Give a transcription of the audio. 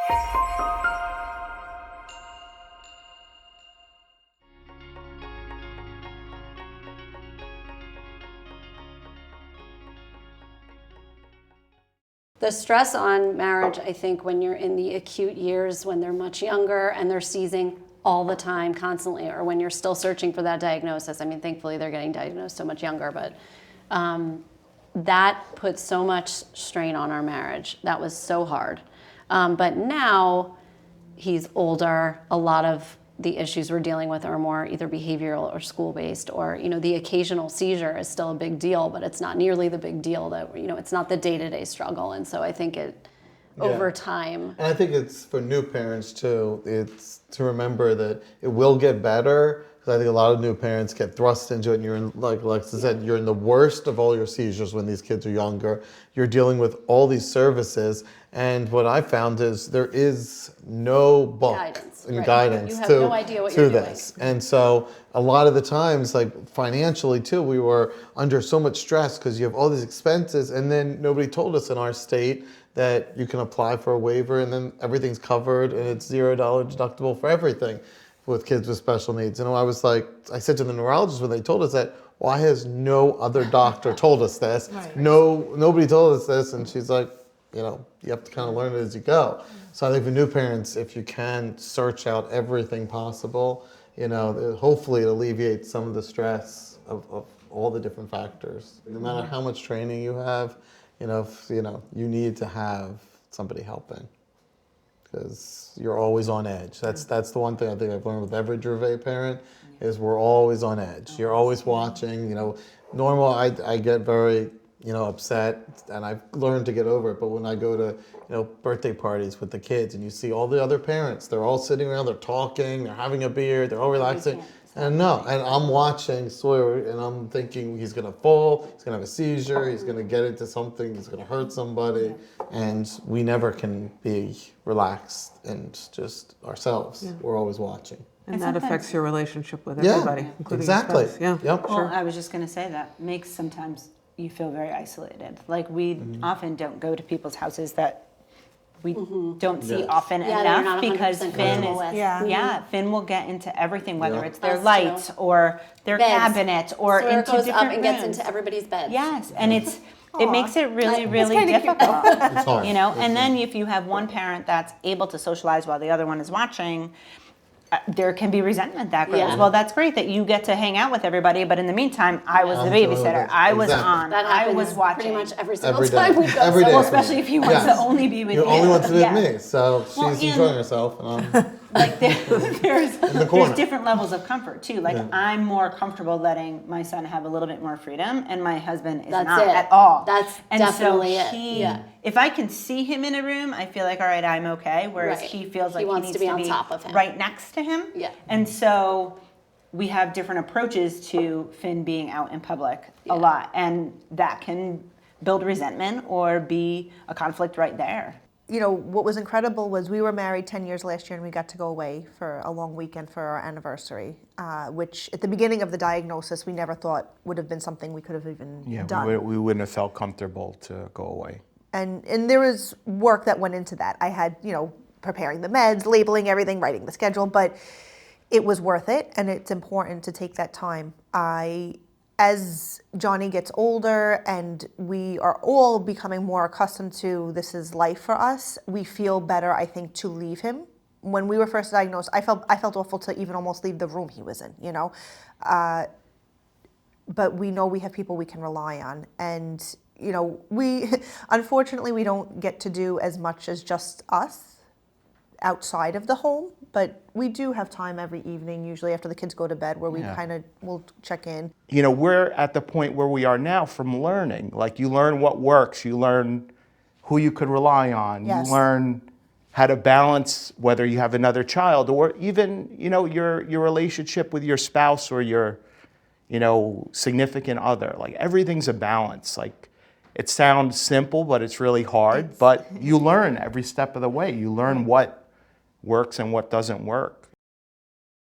The stress on marriage, I think, when you're in the acute years, when they're much younger and they're seizing all the time, constantly, or when you're still searching for that diagnosis. I mean, thankfully, they're getting diagnosed so much younger, but that puts so much strain on our marriage. That was so hard. But now he's older. A lot of the issues we're dealing with are more either behavioral or school-based, or, you know, the occasional seizure is still a big deal, but it's not nearly the big deal that, you know, it's not the day-to-day struggle. And so I think over time. And I think it's for new parents too, it's to remember that it will get better. Because I think a lot of new parents get thrust into it, and you're in, like Alexa said, you're in the worst of all your seizures when these kids are younger. You're dealing with all these services, and what I found is there is no book guidance you have no idea what you're this. And so a lot of the times, like financially too, we were under so much stress because you have all these expenses, and then nobody told us in our state that you can apply for a waiver and then everything's covered and it's $0 deductible for everything with kids with special needs. And I said to the neurologist when they told us that, why has no other doctor told us this? Right. Nobody told us this. And she's like, you know, you have to kind of learn it as you go. So I think for new parents, if you can search out everything possible, you know, hopefully it alleviates some of the stress of all the different factors. No matter how much training you have, you need to have somebody helping, because you're always on edge. That's the one thing I think I've learned with every Dravet parent is we're always on edge. You're always watching. Normal I get very upset, and I've learned to get over it. But when I go to birthday parties with the kids and you see all the other parents, they're all sitting around, they're talking, they're having a beer, they're all relaxing. And I'm watching Sawyer, and I'm thinking he's gonna fall, he's gonna have a seizure, he's gonna get into something, he's gonna hurt somebody, and we never can be relaxed and just ourselves. Yeah. We're always watching. And that affects your relationship with everybody, including exactly. Spouse. Yeah, yep. Well, I was just gonna say that makes sometimes you feel very isolated. Like we often don't go to people's houses that we don't see often enough, because Finn is Finn will get into everything, whether it's their lights or their cabinet or so into goes different up and rooms. Gets into everybody's bed. Yes, and it makes it really, really difficult. It's hard. And then if you have one parent that's able to socialize while the other one is watching, there can be resentment that grows. Yeah. Well, that's great that you get to hang out with everybody, but in the meantime, I was the babysitter. I was on. I was watching. Pretty much every single time we go. Every day. Well, especially if he wants to only be with you. He only wants to be with me, so she's enjoying herself, and I'm like there's different levels of comfort too. Like I'm more comfortable letting my son have a little bit more freedom, and my husband is not at all. That's definitely it. If I can see him in a room, I feel like, all right, I'm okay. Whereas he feels like he wants needs to be on top of him, right next to him. Yeah. And so we have different approaches to Finn being out in public a lot, and that can build resentment or be a conflict right there. What was incredible was we were married 10 years last year, and we got to go away for a long weekend for our anniversary, which at the beginning of the diagnosis, we never thought would have been something we could have even done. We wouldn't have felt comfortable to go away. And there was work that went into that. I had, preparing the meds, labeling everything, writing the schedule, but it was worth it, and it's important to take that time. As Johnny gets older and we are all becoming more accustomed to this is life for us, we feel better, I think, to leave him. When we were first diagnosed, I felt awful to even almost leave the room he was in, but we know we have people we can rely on. And, we unfortunately, we don't get to do as much as just us outside of the home, but we do have time every evening, usually after the kids go to bed, where we kind of will check in. We're at the point where we are now from learning. Like, you learn what works, you learn who you could rely on, you learn how to balance whether you have another child, or even, your relationship with your spouse or your, significant other. Like, everything's a balance. Like, it sounds simple, but it's really hard. But you learn every step of the way. You learn what works and what doesn't work.